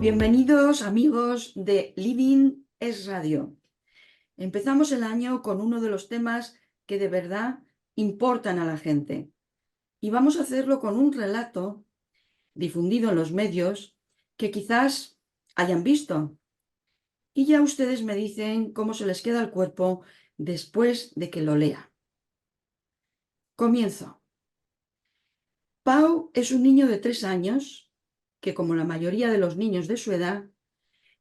Bienvenidos amigos de Living es Radio. Empezamos el año con uno de los temas que de verdad importan a la gente. Y vamos a hacerlo con un relato difundido en los medios que quizás hayan visto. Y ya ustedes me dicen cómo se les queda el cuerpo después de que lo lea. Comienzo. Pau es un niño de 3 años que, como la mayoría de los niños de su edad,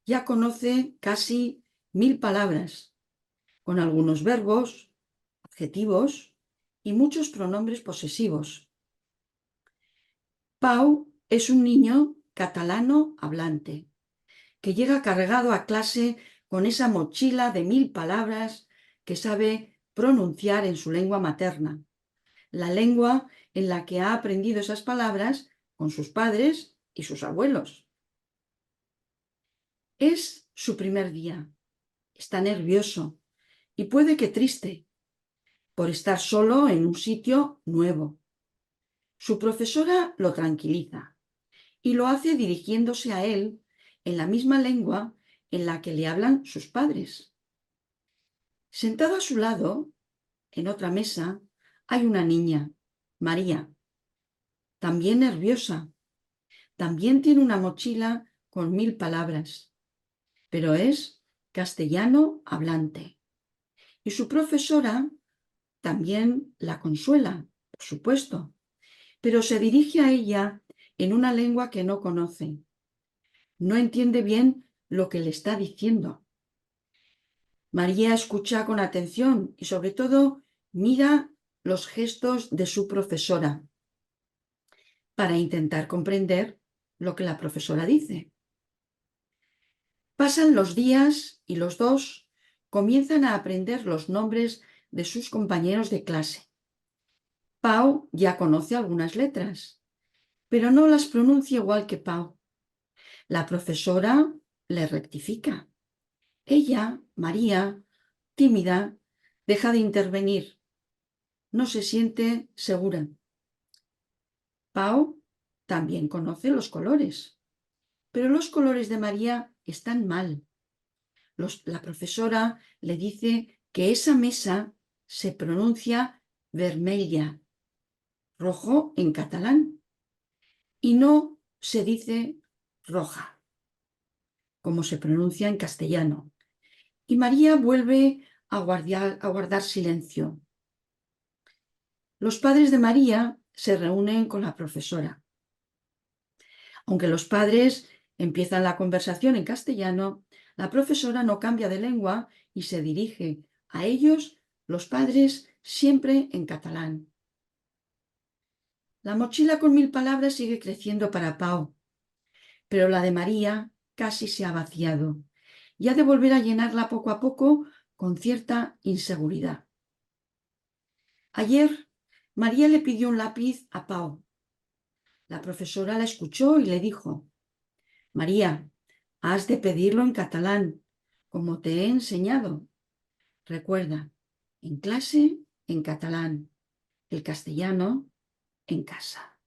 ya conoce casi 1000 palabras, con algunos verbos, adjetivos y muchos pronombres posesivos. Pau es un niño catalano hablante, que llega cargado a clase con esa mochila de 1000 palabras que sabe pronunciar en su lengua materna, la lengua en la que ha aprendido esas palabras con sus padres y sus abuelos. Es su primer día, está nervioso y puede que triste por estar solo en un sitio nuevo. Su profesora lo tranquiliza y lo hace dirigiéndose a él en la misma lengua en la que le hablan sus padres. Sentado a su lado, en otra mesa, hay una niña, María, también nerviosa. También tiene una mochila con 1000 palabras, pero es castellano hablante. Y su profesora también la consuela, por supuesto, pero se dirige a ella en una lengua que no conoce. No entiende bien lo que le está diciendo. María escucha con atención y sobre todo mira los gestos de su profesora para intentar comprender lo que la profesora dice. Pasan los días y los dos comienzan a aprender los nombres de sus compañeros de clase. Pau ya conoce algunas letras, pero no las pronuncia igual que Pau. La profesora le rectifica. Ella, María, tímida, deja de intervenir. No se siente segura. Pau también conoce los colores, pero los colores de María están mal. La profesora le dice que esa mesa se pronuncia vermella, rojo en catalán, y no se dice roja, como se pronuncia en castellano. Y María vuelve a guardar silencio. Los padres de María se reúnen con la profesora. Aunque los padres empiezan la conversación en castellano, la profesora no cambia de lengua y se dirige a ellos, los padres, siempre en catalán. La mochila con 1000 palabras sigue creciendo para Pau, pero la de María casi se ha vaciado y ha de volver a llenarla poco a poco con cierta inseguridad. Ayer, María le pidió un lápiz a Pau. La profesora la escuchó y le dijo: María, has de pedirlo en catalán, como te he enseñado. Recuerda, en clase, en catalán, el castellano, en casa.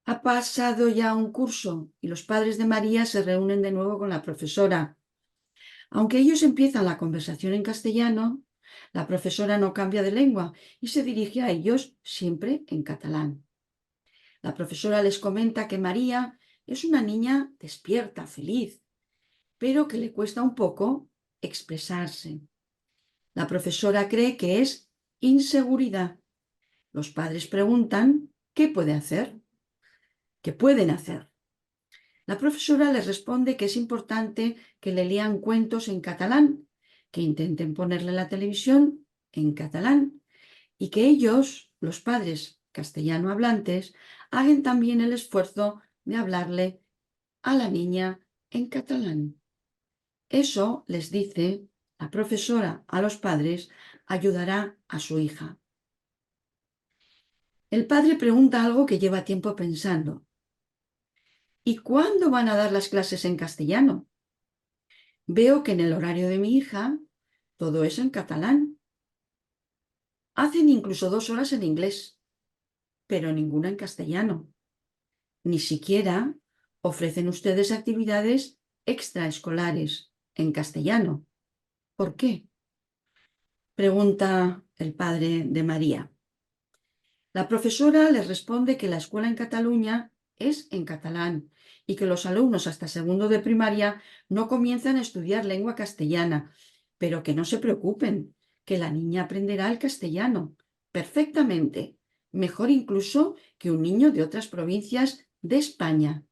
Ha pasado ya un curso y los padres de María se reúnen de nuevo con la profesora. Aunque ellos empiezan la conversación en castellano, la profesora no cambia de lengua y se dirige a ellos siempre en catalán. La profesora les comenta que María es una niña despierta, feliz, pero que le cuesta un poco expresarse. La profesora cree que es inseguridad. Los padres preguntan qué puede hacer, qué pueden hacer. La profesora les responde que es importante que le lean cuentos en catalán, que intenten ponerle la televisión en catalán y que ellos, los padres castellano hablantes, hagan también el esfuerzo de hablarle a la niña en catalán. Eso, les dice la profesora a los padres, ayudará a su hija. El padre pregunta algo que lleva tiempo pensando. ¿Y cuándo van a dar las clases en castellano? Veo que en el horario de mi hija todo es en catalán. Hacen incluso 2 horas en inglés, pero ninguna en castellano. Ni siquiera ofrecen ustedes actividades extraescolares en castellano. ¿Por qué? Pregunta el padre de María. La profesora les responde que la escuela en Cataluña es en catalán y que los alumnos hasta segundo de primaria no comienzan a estudiar lengua castellana, pero que no se preocupen, que la niña aprenderá el castellano perfectamente, mejor incluso que un niño de otras provincias de España.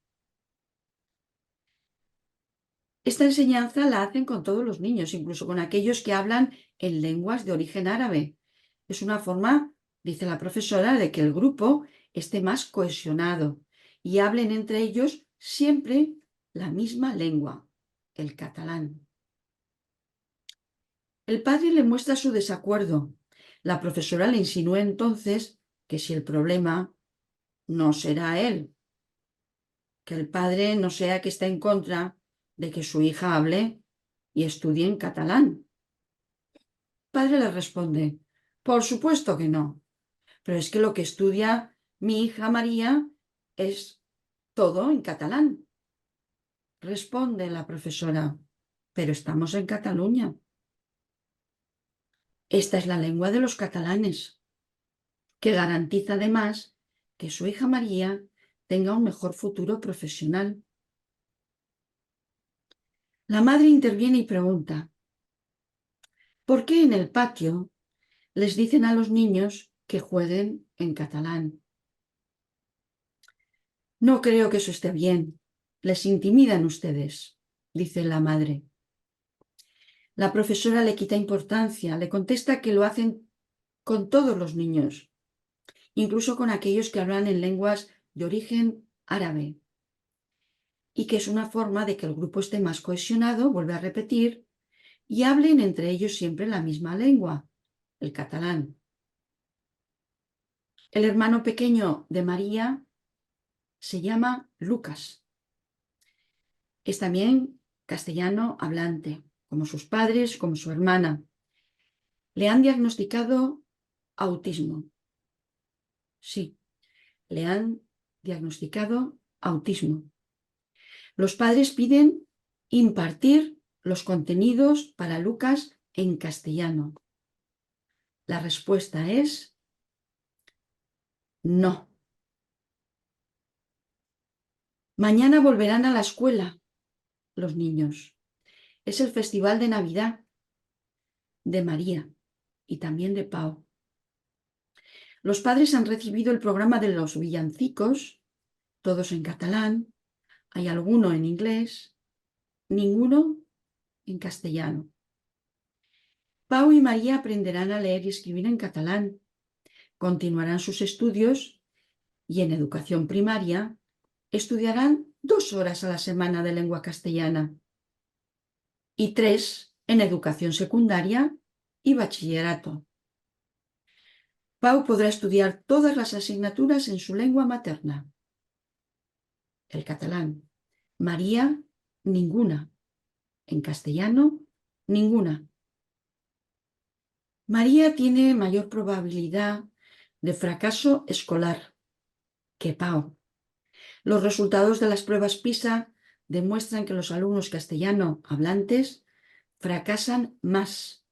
Esta enseñanza la hacen con todos los niños, incluso con aquellos que hablan en lenguas de origen árabe. Es una forma, dice la profesora, de que el grupo esté más cohesionado y hablen entre ellos siempre la misma lengua, el catalán. El padre le muestra su desacuerdo. La profesora le insinúa entonces que si el problema no será él, que el padre no sea que está en contra de que su hija hable y estudie en catalán. El padre le responde, por supuesto que no, pero es que lo que estudia mi hija María es todo en catalán. Responde la profesora, pero estamos en Cataluña. Esta es la lengua de los catalanes, que garantiza además que su hija María tenga un mejor futuro profesional. La madre interviene y pregunta, ¿por qué en el patio les dicen a los niños que jueguen en catalán? No creo que eso esté bien. Les intimidan ustedes, dice la madre. La profesora le quita importancia, le contesta que lo hacen con todos los niños, incluso con aquellos que hablan en lenguas de origen árabe, y que es una forma de que el grupo esté más cohesionado, vuelve a repetir, y hablen entre ellos siempre la misma lengua, el catalán. El hermano pequeño de María se llama Lucas. Es también castellano hablante, como sus padres, como su hermana. Le han diagnosticado autismo. Sí, le han diagnosticado autismo. Los padres piden impartir los contenidos para Lucas en castellano. La respuesta es no. Mañana volverán a la escuela los niños. Es el festival de Navidad de María y también de Pau. Los padres han recibido el programa de los villancicos, todos en catalán, hay alguno en inglés, ninguno en castellano. Pau y María aprenderán a leer y escribir en catalán, continuarán sus estudios y en educación primaria estudiarán 2 horas a la semana de lengua castellana y 3 en educación secundaria y bachillerato. Pau podrá estudiar todas las asignaturas en su lengua materna, el catalán. María, ninguna. En castellano, ninguna. María tiene mayor probabilidad de fracaso escolar que Pau. Los resultados de las pruebas PISA demuestran que los alumnos castellano hablantes fracasan más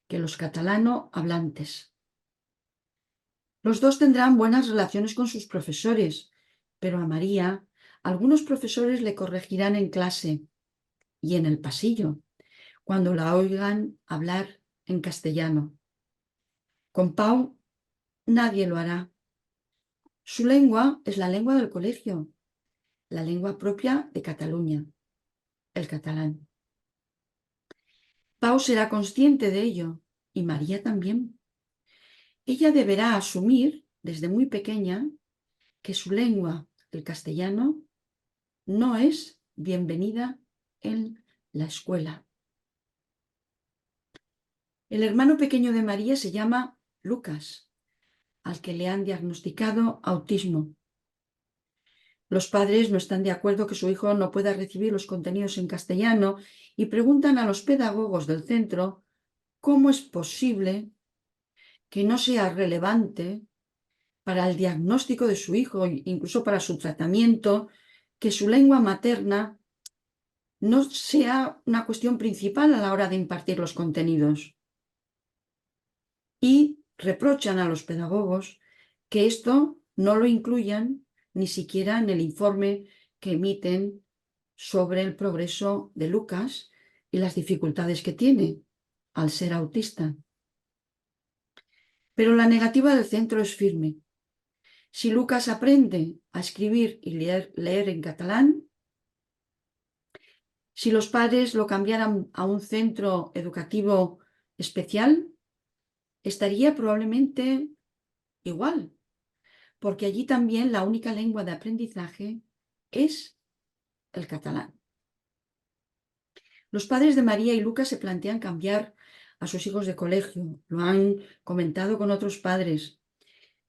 que los catalano hablantes. Los dos tendrán buenas relaciones con sus profesores, pero a María algunos profesores le corregirán en clase y en el pasillo, cuando la oigan hablar en castellano. Con Pau nadie lo hará. Su lengua es la lengua del colegio, la lengua propia de Cataluña, el catalán. Pau será consciente de ello y María también. Ella deberá asumir desde muy pequeña que su lengua, el castellano, no es bienvenida en la escuela. El hermano pequeño de María se llama Lucas, al que le han diagnosticado autismo. Los padres no están de acuerdo que su hijo no pueda recibir los contenidos en castellano y preguntan a los pedagogos del centro cómo es posible que no sea relevante para el diagnóstico de su hijo, incluso para su tratamiento, que su lengua materna no sea una cuestión principal a la hora de impartir los contenidos. Y reprochan a los pedagogos que esto no lo incluyan ni siquiera en el informe que emiten sobre el progreso de Lucas y las dificultades que tiene al ser autista. Pero la negativa del centro es firme. Si Lucas aprende a escribir y leer en catalán, si los padres lo cambiaran a un centro educativo especial, estaría probablemente igual, porque allí también la única lengua de aprendizaje es el catalán. Los padres de María y Lucas se plantean cambiar a sus hijos de colegio, lo han comentado con otros padres.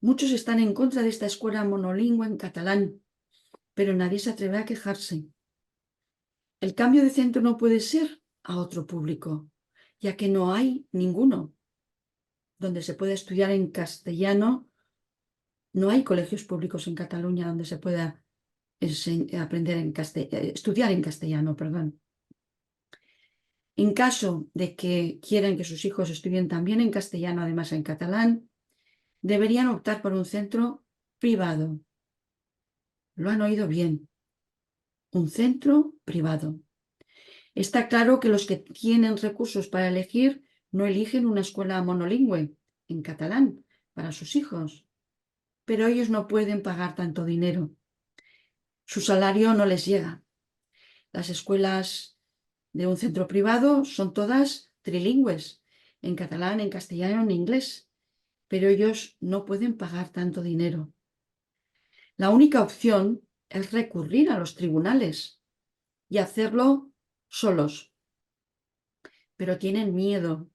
Muchos están en contra de esta escuela monolingüe en catalán, pero nadie se atreve a quejarse. El cambio de centro no puede ser a otro público, ya que no hay ninguno donde se pueda estudiar en castellano. No hay colegios públicos en Cataluña donde se pueda estudiar en castellano, perdón. En caso de que quieran que sus hijos estudien también en castellano, además en catalán, deberían optar por un centro privado. Lo han oído bien. Un centro privado. Está claro que los que tienen recursos para elegir no eligen una escuela monolingüe en catalán para sus hijos, pero ellos no pueden pagar tanto dinero. Su salario no les llega. Las escuelas de un centro privado son todas trilingües, en catalán, en castellano, en inglés, pero ellos no pueden pagar tanto dinero. La única opción es recurrir a los tribunales y hacerlo solos. Pero tienen miedo.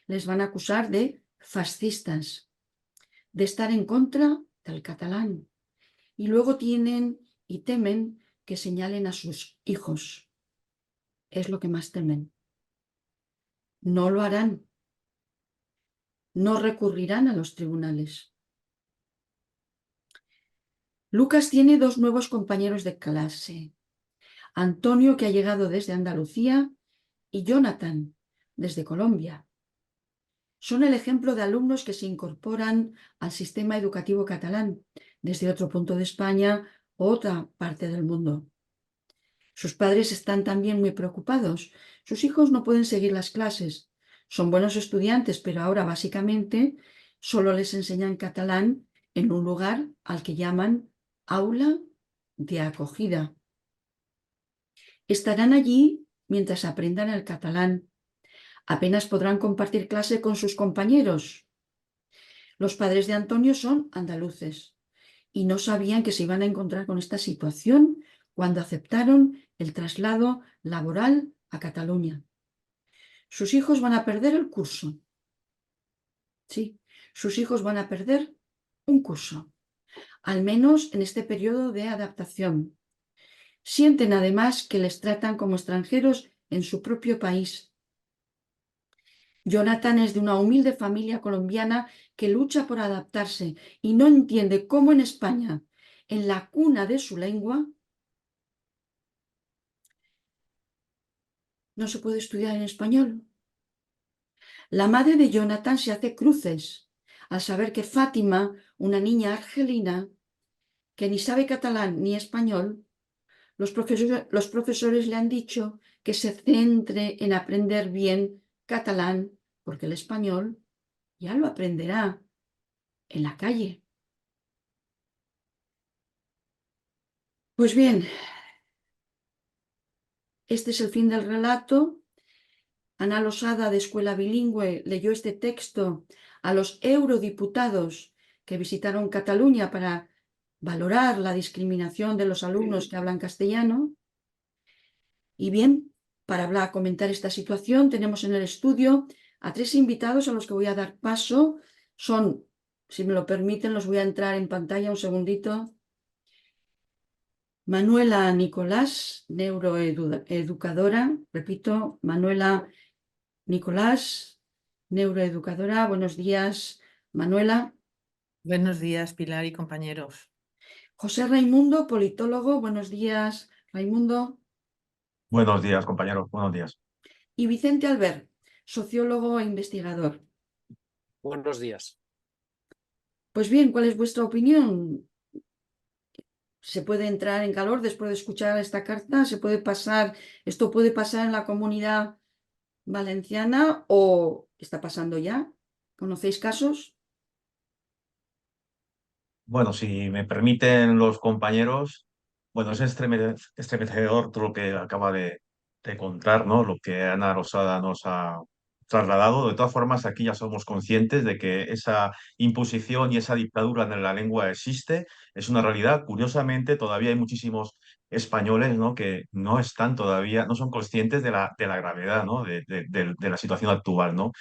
Les van a acusar de fascistas, de estar en contra del catalán. Y luego tienen y temen que señalen a sus hijos. Es lo que más temen. No lo harán. No recurrirán a los tribunales. Lucas tiene dos nuevos compañeros de clase. Antonio, que ha llegado desde Andalucía, y Jonathan, desde Colombia. Son el ejemplo de alumnos que se incorporan al sistema educativo catalán desde otro punto de España u otra parte del mundo. Sus padres están también muy preocupados. Sus hijos no pueden seguir las clases. Son buenos estudiantes, pero ahora básicamente solo les enseñan catalán en un lugar al que llaman aula de acogida. Estarán allí mientras aprendan el catalán. Apenas podrán compartir clase con sus compañeros. Los padres de Antonio son andaluces y no sabían que se iban a encontrar con esta situación cuando aceptaron el traslado laboral a Cataluña. Sus hijos van a perder el curso. Sí, sus hijos van a perder un curso, al menos en este periodo de adaptación. Sienten además que les tratan como extranjeros en su propio país. Jonathan es de una humilde familia colombiana que lucha por adaptarse y no entiende cómo en España, en la cuna de su lengua, no se puede estudiar en español. La madre de Jonathan se hace cruces al saber que Fátima, una niña argelina que ni sabe catalán ni español, los profesores le han dicho que se centre en aprender bien catalán, porque el español ya lo aprenderá en la calle. Pues bien, este es el fin del relato. Ana Losada, de Escuela Bilingüe, leyó este texto a los eurodiputados que visitaron Cataluña para valorar la discriminación de los alumnos que hablan castellano. Y bien, para comentar esta situación, tenemos en el estudio a tres invitados a los que voy a dar paso. Son, si me lo permiten, los voy a entrar en pantalla un segundito. Manuela Nicolás, neuroeducadora. Repito, Manuela Nicolás, neuroeducadora. Buenos días, Manuela. Buenos días, Pilar y compañeros. José Raimundo, politólogo, buenos días, Raimundo. Buenos días, compañeros. Buenos días. Y Vicente Albert, sociólogo e investigador. Buenos días. Pues bien, ¿cuál es vuestra opinión? ¿Se puede entrar en calor después de escuchar esta carta? ¿Esto puede pasar en la Comunidad Valenciana o está pasando ya? ¿Conocéis casos? Bueno, si me permiten los compañeros, bueno, es estremecedor todo lo que acaba de contar, ¿no? Lo que Ana Rosada nos ha trasladado. De todas formas, aquí ya somos conscientes de que esa imposición y esa dictadura de la lengua existe, es una realidad. Curiosamente, todavía hay muchísimos españoles, ¿no? Que no están todavía, no son conscientes de la gravedad, ¿no? De la situación actual, ¿no?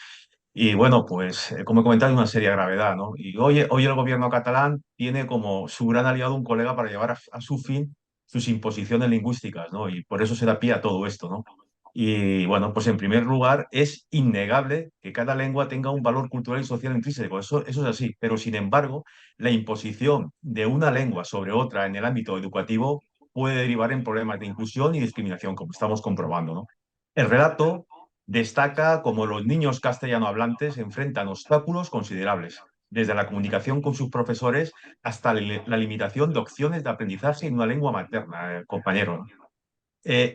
Y bueno, pues como he comentado, hay una seria gravedad, ¿no? Y hoy el gobierno catalán tiene como su gran aliado un colega para llevar a su fin sus imposiciones lingüísticas, ¿no? Y por eso se da pie a todo esto, ¿no? Y bueno, pues en primer lugar, es innegable que cada lengua tenga un valor cultural y social intrínseco, eso es así, pero sin embargo, la imposición de una lengua sobre otra en el ámbito educativo puede derivar en problemas de inclusión y discriminación, como estamos comprobando, ¿no? El relato destaca cómo los niños castellano hablantes enfrentan obstáculos considerables, desde la comunicación con sus profesores hasta la limitación de opciones de aprendizaje en una lengua materna, compañero, ¿no?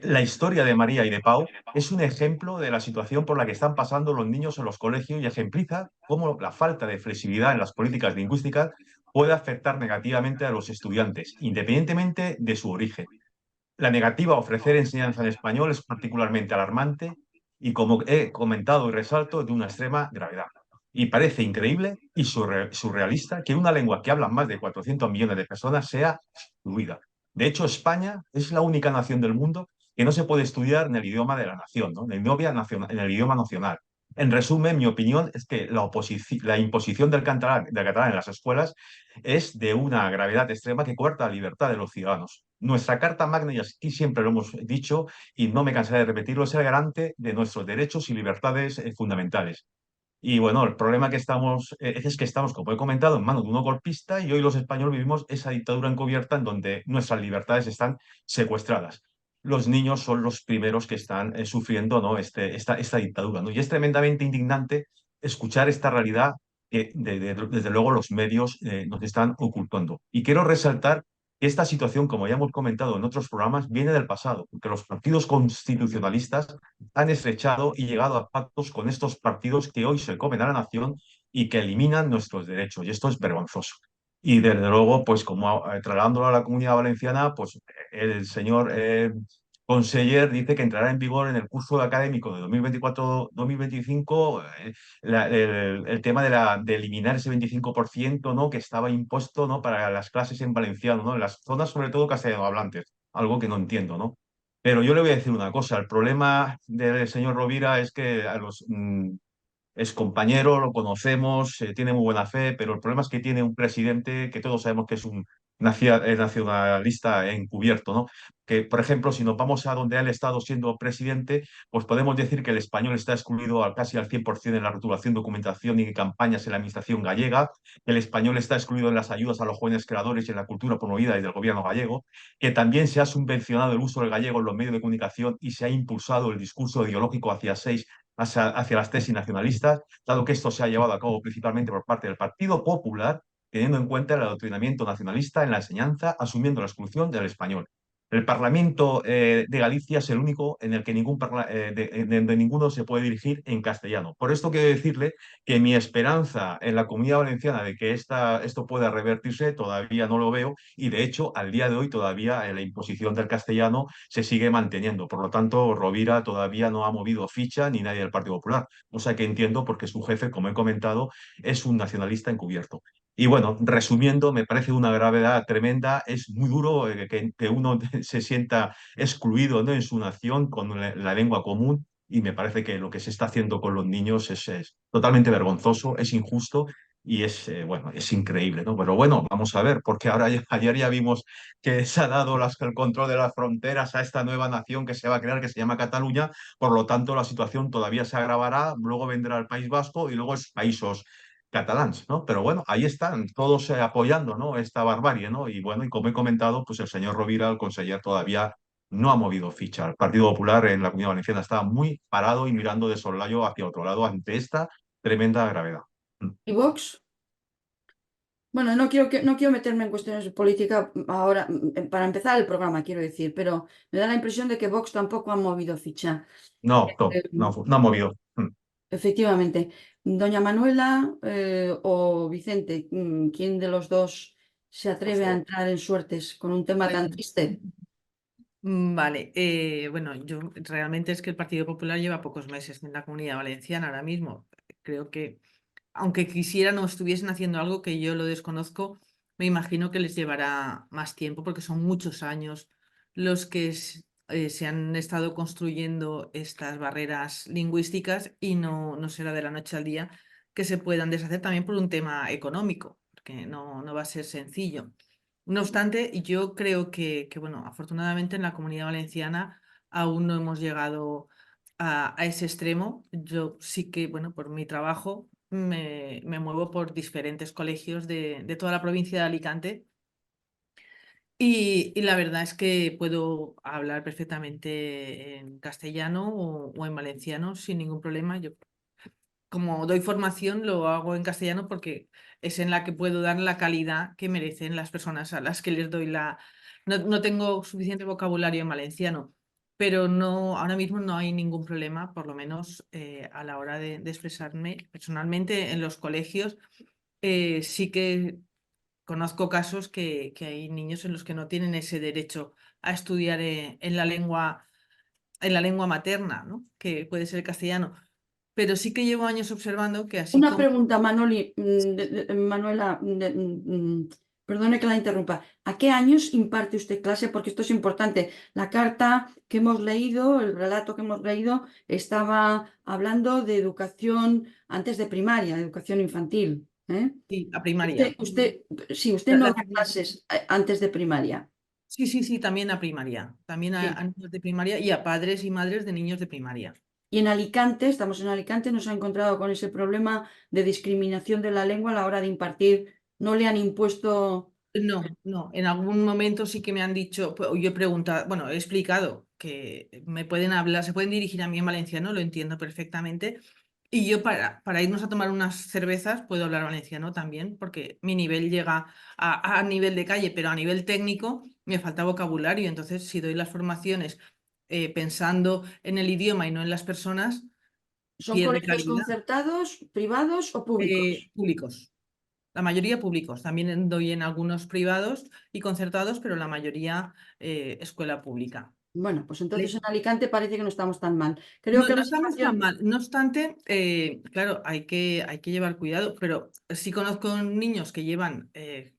La historia de María y de Pau es un ejemplo de la situación por la que están pasando los niños en los colegios y ejempliza cómo la falta de flexibilidad en las políticas lingüísticas puede afectar negativamente a los estudiantes, independientemente de su origen. La negativa a ofrecer enseñanza en español es particularmente alarmante y, como he comentado y resalto, de una extrema gravedad. Y parece increíble y surrealista que una lengua que hablan más de 400 millones de personas sea excluida. De hecho, España es la única nación del mundo que no se puede estudiar en el idioma de la nación, ¿no? En el idioma nacional. En resumen, mi opinión es que la imposición del catalán en las escuelas es de una gravedad extrema que coarta la libertad de los ciudadanos. Nuestra Carta Magna, y aquí siempre lo hemos dicho y no me cansaré de repetirlo, es el garante de nuestros derechos y libertades fundamentales. Y bueno, el problema que es que estamos, como he comentado, en manos de uno golpista y hoy los españoles vivimos esa dictadura encubierta en donde nuestras libertades están secuestradas. Los niños son los primeros que están sufriendo, ¿no? esta dictadura, ¿no? Y es tremendamente indignante escuchar esta realidad que desde luego los medios nos están ocultando. Y quiero resaltar que esta situación, como ya hemos comentado en otros programas, viene del pasado, porque los partidos constitucionalistas han estrechado y llegado a pactos con estos partidos que hoy se comen a la nación y que eliminan nuestros derechos. Y esto es vergonzoso. Y desde luego, pues como trasladándolo a la Comunidad Valenciana, pues el señor conseller dice que entrará en vigor en el curso académico de 2024-2025 el tema de eliminar ese 25%, ¿no? Que estaba impuesto, ¿no? Para las clases en valenciano, ¿no? En las zonas sobre todo castellanohablantes, algo que no entiendo, ¿no? Pero yo le voy a decir una cosa, el problema del señor Rovira es que es compañero, lo conocemos, tiene muy buena fe, pero el problema es que tiene un presidente que todos sabemos que es un nacionalista encubierto, ¿no? Que, por ejemplo, si nos vamos a donde él ha estado siendo presidente, pues podemos decir que el español está excluido casi al 100% en la rotulación, documentación y campañas en la administración gallega, que el español está excluido en las ayudas a los jóvenes creadores y en la cultura promovida desde el gobierno gallego, que también se ha subvencionado el uso del gallego en los medios de comunicación y se ha impulsado el discurso ideológico hacia las tesis nacionalistas, dado que esto se ha llevado a cabo principalmente por parte del Partido Popular, teniendo en cuenta el adoctrinamiento nacionalista en la enseñanza, asumiendo la exclusión del español. El Parlamento de Galicia es el único en el que de ninguno se puede dirigir en castellano. Por esto quiero decirle que mi esperanza en la Comunidad Valenciana de que esto pueda revertirse todavía no lo veo y de hecho al día de hoy todavía la imposición del castellano se sigue manteniendo. Por lo tanto, Rovira todavía no ha movido ficha ni nadie del Partido Popular, cosa que entiendo porque su jefe, como he comentado, es un nacionalista encubierto. Y bueno, resumiendo, me parece una gravedad tremenda. Es muy duro que uno se sienta excluido, ¿no? En su nación con la lengua común y me parece que lo que se está haciendo con los niños es totalmente vergonzoso, es injusto y bueno, es increíble, ¿no? Pero bueno, vamos a ver, porque ayer ya vimos que se ha dado el control de las fronteras a esta nueva nación que se va a crear, que se llama Cataluña, por lo tanto la situación todavía se agravará, luego vendrá el País Vasco y luego es Paísos catalans, ¿no? Pero bueno, ahí están, todos apoyando, ¿no? Esta barbarie, ¿no? Y bueno, y como he comentado, pues el señor Rovira, el conseller, todavía no ha movido ficha. El Partido Popular en la Comunidad Valenciana está muy parado y mirando de soslayo hacia otro lado ante esta tremenda gravedad. ¿Y Vox? Bueno, no quiero meterme en cuestiones de política ahora, para empezar el programa, quiero decir, pero me da la impresión de que Vox tampoco ha movido ficha. No, no, Eh, no ha movido. Efectivamente. Doña Manuela o Vicente, ¿quién de los dos se Por atreve a favor. entrar en suertes con un tema tan triste? Vale, bueno, yo realmente es que el Partido Popular lleva pocos meses en la Comunidad Valenciana ahora mismo. Creo que, aunque quisieran o estuviesen haciendo algo que yo lo desconozco, me imagino que les llevará más tiempo porque son muchos años los que se han estado construyendo estas barreras lingüísticas y no será de la noche al día que se puedan deshacer también por un tema económico, porque no va a ser sencillo. No obstante, yo creo bueno, afortunadamente en la Comunidad Valenciana aún no hemos llegado a ese extremo. Yo sí que, bueno, por mi trabajo me muevo por diferentes colegios de toda la provincia de Alicante y la verdad es que puedo hablar perfectamente en castellano o en valenciano sin ningún problema. Yo, como doy formación, lo hago en castellano porque es en la que puedo dar la calidad que merecen las personas a las que les doy la... No tengo suficiente vocabulario en valenciano, pero no, ahora mismo no hay ningún problema, por lo menos a la hora de expresarme personalmente en los colegios. Sí que conozco casos que hay niños en los que no tienen ese derecho a estudiar en la lengua materna, ¿no? Que puede ser el castellano. Pero sí que llevo años observando que así Una como... pregunta, Manuela, perdone que la interrumpa. ¿A qué años imparte usted clase? Porque esto es importante. La carta que hemos leído, el relato que hemos leído, estaba hablando de educación antes de primaria, de educación infantil. ¿Eh? Sí, a primaria. Sí, usted La- no la da primaria. clases antes de primaria. Sí, también a primaria. También Sí. a niños de primaria y a padres y madres de niños de primaria. Y en Alicante, estamos en Alicante, nos ha encontrado con ese problema de discriminación de la lengua a la hora de impartir. No le han impuesto. No, en algún momento sí que me han dicho, pues, yo he preguntado, bueno, he explicado que me pueden hablar, se pueden dirigir a mí en valenciano, lo entiendo perfectamente, y yo para irnos a tomar unas cervezas puedo hablar valenciano también, porque mi nivel llega a nivel de calle, pero a nivel técnico me falta vocabulario, entonces si doy las formaciones pensando en el idioma y no en las personas, ¿Son pierde colegios calidad. concertados, privados o públicos? Públicos. La mayoría públicos, también doy en algunos privados y concertados, pero la mayoría escuela pública. Bueno, pues entonces Le- en Alicante parece que no estamos tan mal. Creo No, que no la estamos tan situación. mal. No obstante, claro, hay que llevar cuidado, pero sí conozco niños que llevan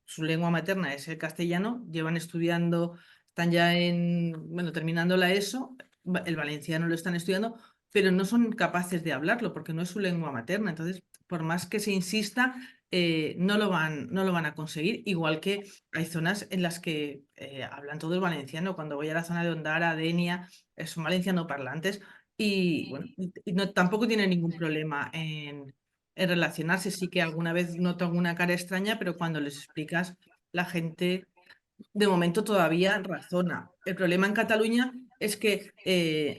su lengua materna, es el castellano, llevan estudiando, están ya bueno, terminando la ESO, el valenciano lo están estudiando, pero no son capaces de hablarlo porque no es su lengua materna. Entonces, por más que se insista, no lo van a conseguir. Igual que hay zonas en las que hablan todo el valenciano. Cuando voy a la zona de Ondara, Denia, son valenciano parlantes y bueno, y tampoco tiene ningún problema en relacionarse. Sí que alguna vez noto alguna cara extraña, pero cuando les explicas, la gente de momento todavía razona. El problema en Cataluña es que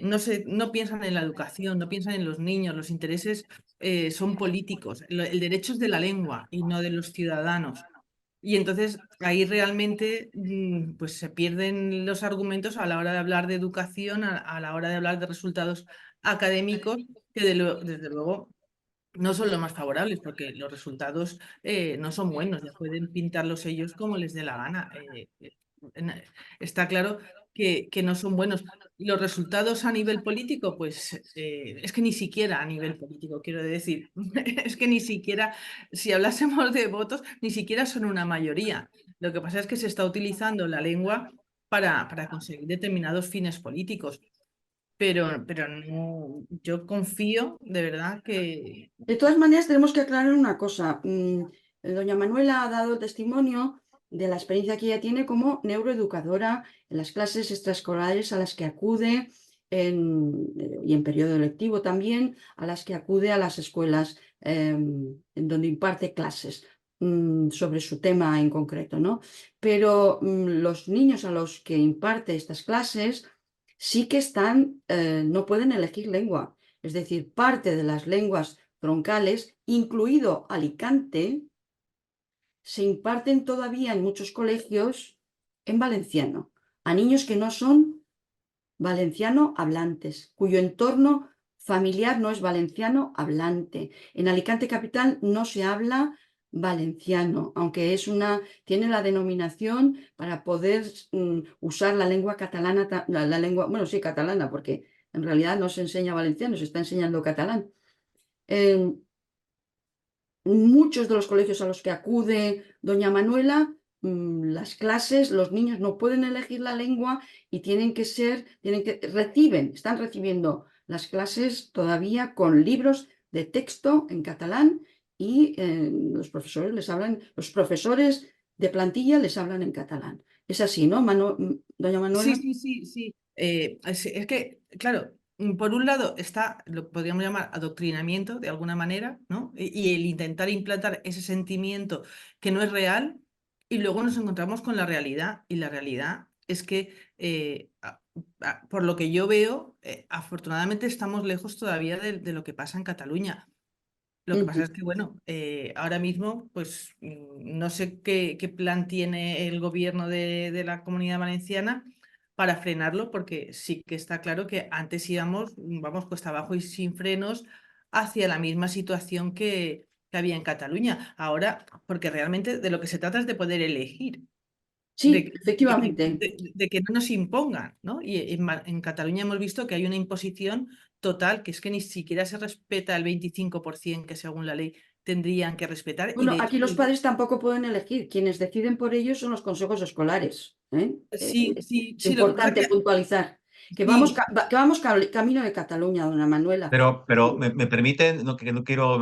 no piensan en la educación, no piensan en los niños, los intereses son políticos. El derecho es de la lengua y no de los ciudadanos. Y entonces ahí realmente pues se pierden los argumentos a la hora de hablar de educación, a la hora de hablar de resultados académicos, que desde luego no son los más favorables, porque los resultados no son buenos, ya pueden pintarlos ellos como les dé la gana. En- Está claro que no son buenos. Y los resultados a nivel político, pues es que ni siquiera a nivel político, quiero decir, es que ni siquiera, si hablásemos de votos, ni siquiera son una mayoría. Lo que pasa es que se está utilizando la lengua para conseguir determinados fines políticos. Pero no, yo confío de verdad que De todas maneras, tenemos que aclarar una cosa. Doña Manuela ha dado testimonio de la experiencia que ella tiene como neuroeducadora en las clases extraescolares a las que acude y en periodo lectivo también, a las que acude a las escuelas en donde imparte clases sobre su tema en concreto, ¿no? Pero los niños a los que imparte estas clases sí que no pueden elegir lengua. Es decir, parte de las lenguas troncales, incluido Alicante, se imparten todavía en muchos colegios en valenciano, a niños que no son valenciano hablantes, cuyo entorno familiar no es valenciano hablante. En Alicante capital no se habla valenciano, aunque tiene la denominación para poder usar la lengua catalana, la lengua, bueno, sí, catalana, porque en realidad no se enseña valenciano, se está enseñando catalán. Muchos de los colegios a los que acude doña Manuela, las clases, los niños no pueden elegir la lengua y están recibiendo las clases todavía con libros de texto en catalán y los profesores de plantilla les hablan en catalán. Es así, ¿no, doña Manuela? Sí. Es que, claro, por un lado está lo que podríamos llamar adoctrinamiento de alguna manera, ¿no? Y el intentar implantar ese sentimiento que no es real, y luego nos encontramos con la realidad, y la realidad es que, por lo que yo veo, afortunadamente estamos lejos todavía de lo que pasa en Cataluña. Lo que pasa es que, bueno, ahora mismo, pues no sé qué plan tiene el gobierno de la Comunidad Valenciana para frenarlo, porque sí que está claro que antes íbamos, vamos, cuesta abajo y sin frenos hacia la misma situación que había en Cataluña. Ahora, porque realmente de lo que se trata es de poder elegir. Sí, efectivamente. De que no nos impongan, ¿no? Y en Cataluña hemos visto que hay una imposición total, que es que ni siquiera se respeta el 25% que según la ley tendrían que respetar. Y Bueno, de hecho, aquí los padres tampoco pueden elegir. Quienes deciden por ellos son los consejos escolares. Es sí, lo que pasa importante que puntualizar que vamos, sí, que vamos camino de Cataluña, dona Manuela. Pero me permiten, que no quiero,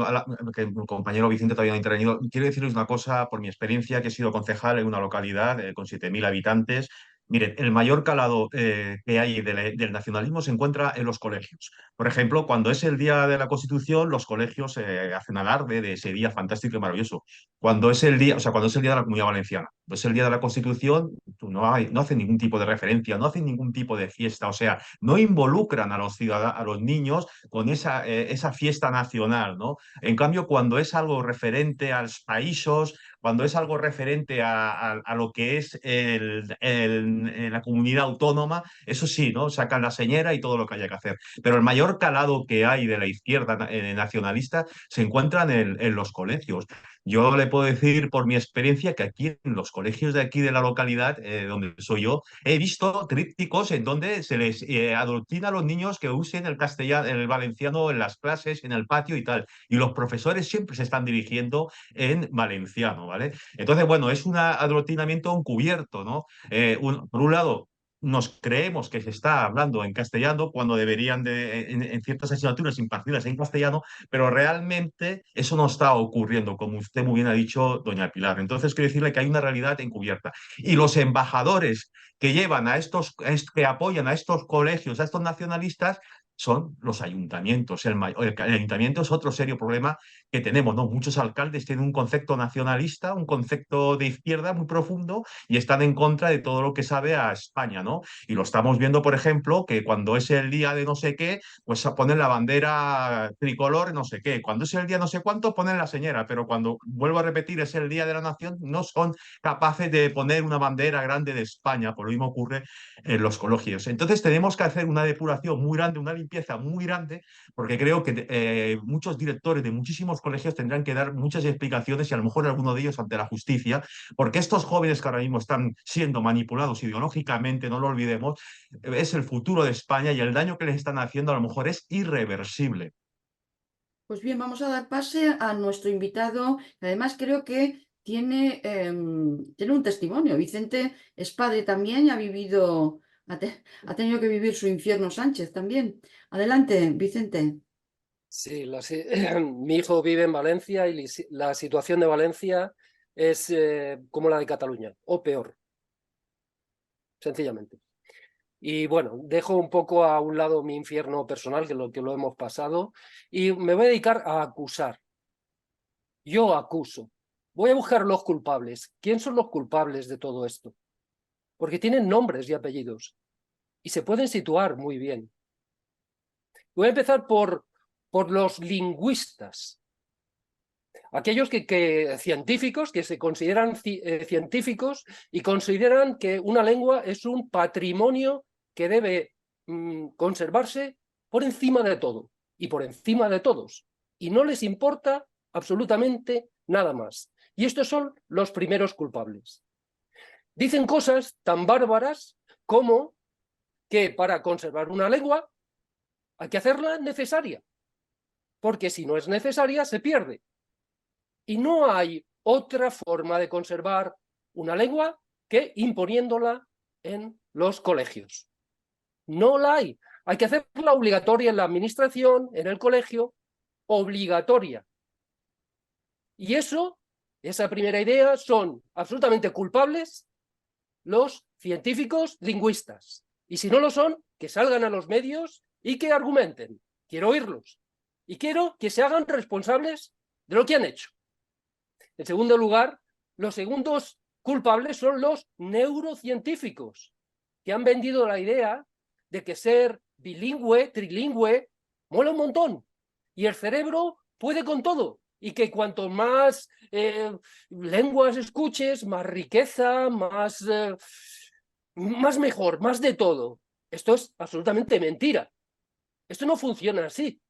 que el compañero Vicente todavía no ha intervenido, quiero decirles una cosa por mi experiencia, que he sido concejal en una localidad con 7.000 habitantes. Miren, el mayor calado que hay del nacionalismo se encuentra en los colegios. Por ejemplo, cuando es el Día de la Constitución, los colegios hacen alarde de ese día fantástico y maravilloso. Cuando es el día, o sea, cuando es el Día de la Comunidad Valenciana, cuando es el Día de la Constitución, no hacen ningún tipo de referencia, no hacen ningún tipo de fiesta, o sea, no involucran a los ciudadanos, a los niños con esa fiesta nacional, ¿no? En cambio, cuando es algo referente a los países, cuando es algo referente a lo que es la comunidad autónoma, eso sí, ¿no? Sacan la señera y todo lo que haya que hacer. Pero el mayor calado que hay de la izquierda nacionalista se encuentra en los colegios. Yo le puedo decir por mi experiencia que aquí en los colegios de aquí de la localidad, donde soy yo, he visto trípticos en donde se les adoctrina a los niños que usen el castellano, el valenciano en las clases, en el patio y tal. Y los profesores siempre se están dirigiendo en valenciano, ¿vale? Entonces, bueno, es un adoctrinamiento encubierto, ¿no? Por un lado, nos creemos que se está hablando en castellano cuando deberían en ciertas asignaturas impartidas en castellano, pero realmente eso no está ocurriendo, como usted muy bien ha dicho, doña Pilar. Entonces, quiero decirle que hay una realidad encubierta. Y los embajadores que llevan que apoyan a estos colegios, a estos nacionalistas, son los ayuntamientos. El ayuntamiento es otro serio problema que tenemos, ¿no? Muchos alcaldes tienen un concepto nacionalista, un concepto de izquierda muy profundo y están en contra de todo lo que sabe a España, ¿no? Y lo estamos viendo, por ejemplo, que cuando es el día de no sé qué, pues ponen la bandera tricolor, no sé qué. Cuando es el día no sé cuánto, ponen la señora, pero cuando, vuelvo a repetir, es el día de la nación, no son capaces de poner una bandera grande de España. Por lo mismo ocurre en los colegios. Entonces tenemos que hacer una depuración muy grande, una limpieza muy grande, porque creo que muchos directores de muchísimos colegios tendrán que dar muchas explicaciones y a lo mejor alguno de ellos ante la justicia, porque estos jóvenes que ahora mismo están siendo manipulados ideológicamente, no lo olvidemos, es el futuro de España y el daño que les están haciendo a lo mejor es irreversible. Pues bien, vamos a dar pase a nuestro invitado. Además, creo que tiene un testimonio. Vicente es padre también y ha tenido que vivir su infierno Sánchez también. Adelante, Vicente. Sí, mi hijo vive en Valencia y la situación de Valencia es como la de Cataluña, o peor, sencillamente. Y bueno, dejo un poco a un lado mi infierno personal, que lo hemos pasado, y me voy a dedicar a acusar. Yo acuso. Voy a buscar los culpables. ¿Quién son los culpables de todo esto? Porque tienen nombres y apellidos y se pueden situar muy bien. Voy a empezar por los lingüistas. Aquellos científicos que se consideran científicos y consideran que una lengua es un patrimonio que debe conservarse por encima de todo y por encima de todos. Y no les importa absolutamente nada más. Y estos son los primeros culpables. Dicen cosas tan bárbaras como que para conservar una lengua hay que hacerla necesaria, porque si no es necesaria se pierde. Y no hay otra forma de conservar una lengua que imponiéndola en los colegios. No la hay. Hay que hacerla obligatoria en la administración, en el colegio, obligatoria. Y esa primera idea, son absolutamente culpables los científicos lingüistas. Y si no lo son, que salgan a los medios y que argumenten. Quiero oírlos. Y quiero que se hagan responsables de lo que han hecho. En segundo lugar, los segundos culpables son los neurocientíficos, que han vendido la idea de que ser bilingüe, trilingüe, mola un montón. Y el cerebro puede con todo. Y que cuanto más lenguas escuches, más riqueza, más mejor, más de todo. Esto es absolutamente mentira. Esto no funciona así.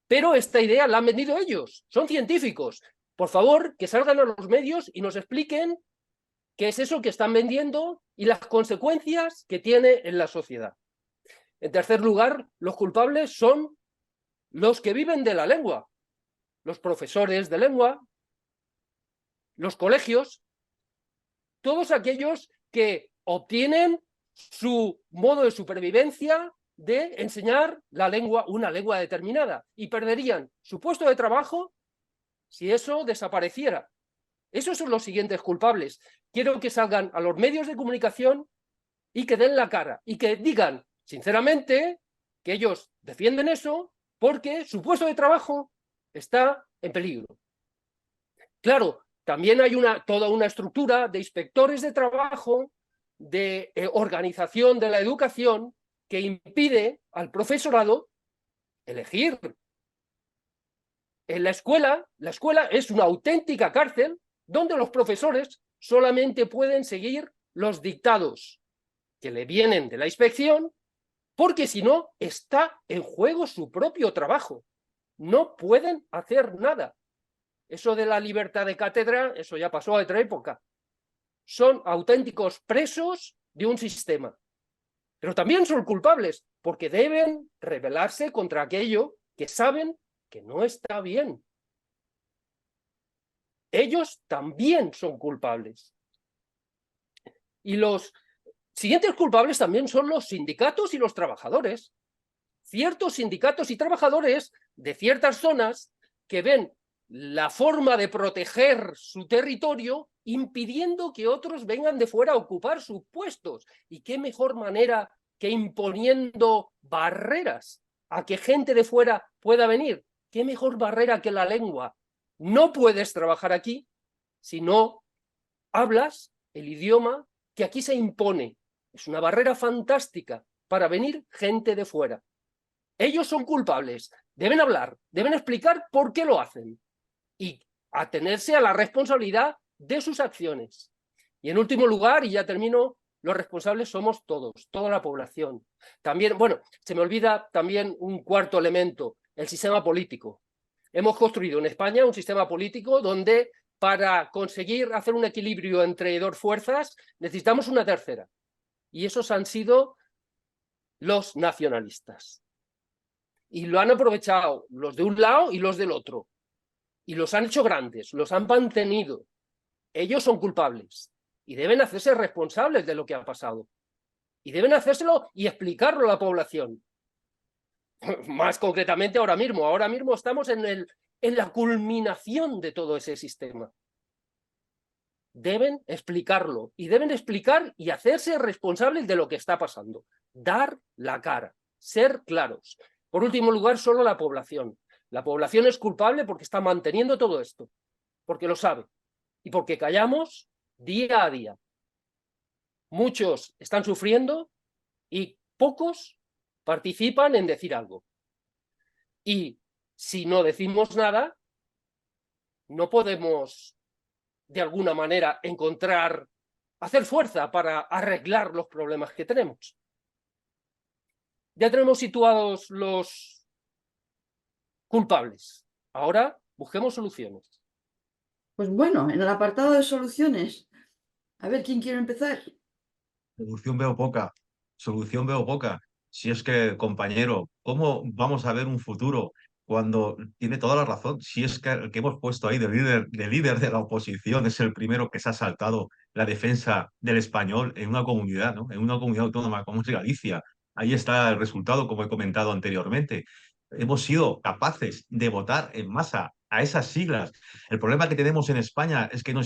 Pero esta idea la han vendido ellos. Son científicos. Por favor, que salgan a los medios y nos expliquen qué es eso que están vendiendo y las consecuencias que tiene en la sociedad. En tercer lugar, los culpables son los que viven de la lengua, los profesores de lengua, los colegios, todos aquellos que obtienen su modo de supervivencia de enseñar la lengua, una lengua determinada, y perderían su puesto de trabajo si eso desapareciera. Esos son los siguientes culpables. Quiero que salgan a los medios de comunicación y que den la cara y que digan sinceramente que ellos defienden eso porque su puesto de trabajo está en peligro. Claro, también hay toda una estructura de inspectores de trabajo, de organización de la educación, que impide al profesorado elegir. En la escuela es una auténtica cárcel donde los profesores solamente pueden seguir los dictados que le vienen de la inspección, porque si no, está en juego su propio trabajo. No pueden hacer nada. Eso de la libertad de cátedra, eso ya pasó a otra época. Son auténticos presos de un sistema. Pero también son culpables, porque deben rebelarse contra aquello que saben que no está bien. Ellos también son culpables. Y los siguientes culpables también son los sindicatos y los trabajadores. Ciertos sindicatos y trabajadores de ciertas zonas que ven la forma de proteger su territorio impidiendo que otros vengan de fuera a ocupar sus puestos. ¿Y qué mejor manera que imponiendo barreras a que gente de fuera pueda venir? ¿Qué mejor barrera que la lengua? No puedes trabajar aquí si no hablas el idioma que aquí se impone. Es una barrera fantástica para venir gente de fuera. Ellos son culpables, deben hablar, deben explicar por qué lo hacen y atenerse a la responsabilidad de sus acciones. Y en último lugar, y ya termino, los responsables somos todos, toda la población. También, bueno, se me olvida también un cuarto elemento, el sistema político. Hemos construido en España un sistema político donde para conseguir hacer un equilibrio entre dos fuerzas necesitamos una tercera. Y esos han sido los nacionalistas. Y lo han aprovechado los de un lado y los del otro. Y los han hecho grandes, los han mantenido. Ellos son culpables y deben hacerse responsables de lo que ha pasado. Y deben hacérselo y explicarlo a la población. Más concretamente ahora mismo estamos en la culminación de todo ese sistema. deben explicarlo y deben explicar y hacerse responsables de lo que está pasando. Dar la cara, ser claros. Por último lugar, solo la población. La población es culpable porque está manteniendo todo esto, porque lo sabe y porque callamos día a día. Muchos están sufriendo y pocos participan en decir algo. Y si no decimos nada, no podemos de alguna manera hacer fuerza para arreglar los problemas que tenemos. Ya tenemos situados los culpables. Ahora busquemos soluciones. Pues bueno, en el apartado de soluciones, a ver quién quiere empezar. Solución veo poca, solución veo poca. Si es que, compañero, ¿cómo vamos a ver un futuro cuando tiene toda la razón? Si es que el que hemos puesto ahí de líder de la oposición es el primero que se ha saltado la defensa del español en una comunidad, ¿no? En una comunidad autónoma como es Galicia. Ahí está el resultado, como he comentado anteriormente. Hemos sido capaces de votar en masa a esas siglas. El problema que tenemos en España es que no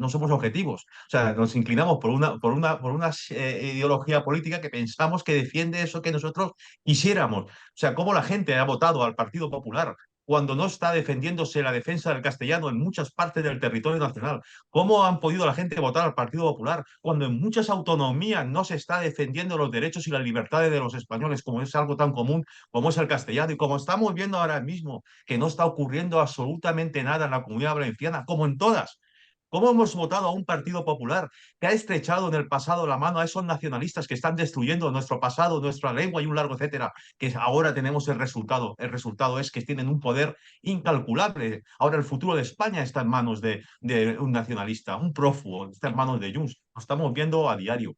somos objetivos. O sea, nos inclinamos por una ideología política que pensamos que defiende eso que nosotros quisiéramos. O sea, cómo la gente ha votado al Partido Popular cuando no está defendiéndose la defensa del castellano en muchas partes del territorio nacional. ¿Cómo han podido la gente votar al Partido Popular cuando en muchas autonomías no se está defendiendo los derechos y las libertades de los españoles, como es algo tan común como es el castellano? Y como estamos viendo ahora mismo, que no está ocurriendo absolutamente nada en la Comunidad Valenciana, como en todas. ¿Cómo hemos votado a un Partido Popular que ha estrechado en el pasado la mano a esos nacionalistas que están destruyendo nuestro pasado, nuestra lengua y un largo etcétera? Que ahora tenemos el resultado. El resultado es que tienen un poder incalculable. Ahora el futuro de España está en manos de un nacionalista, un prófugo, está en manos de Junts. Lo estamos viendo a diario.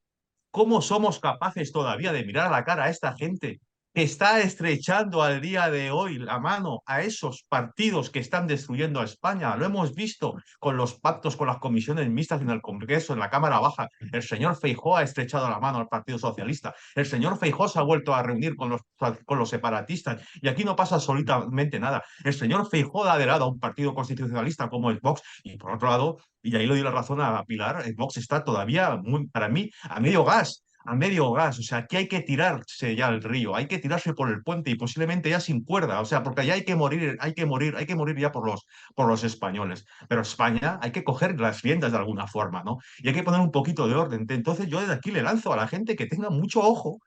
¿Cómo somos capaces todavía de mirar a la cara a esta gente que está estrechando al día de hoy la mano a esos partidos que están destruyendo a España? Lo hemos visto con los pactos con las comisiones mixtas en el Congreso, en la Cámara Baja. El señor Feijóo ha estrechado la mano al Partido Socialista. El señor Feijóo se ha vuelto a reunir con los separatistas y aquí no pasa absolutamente nada. El señor Feijóo ha aderado a un partido constitucionalista como el Vox y por otro lado, y ahí le doy la razón a Pilar, el Vox está todavía, para mí, a medio gas. A medio gas, o sea, aquí hay que tirarse ya al río, hay que tirarse por el puente y posiblemente ya sin cuerda, o sea, porque allá hay que morir ya por los españoles. Pero España hay que coger las riendas de alguna forma, ¿no? Y hay que poner un poquito de orden. Entonces yo desde aquí le lanzo a la gente que tenga mucho ojo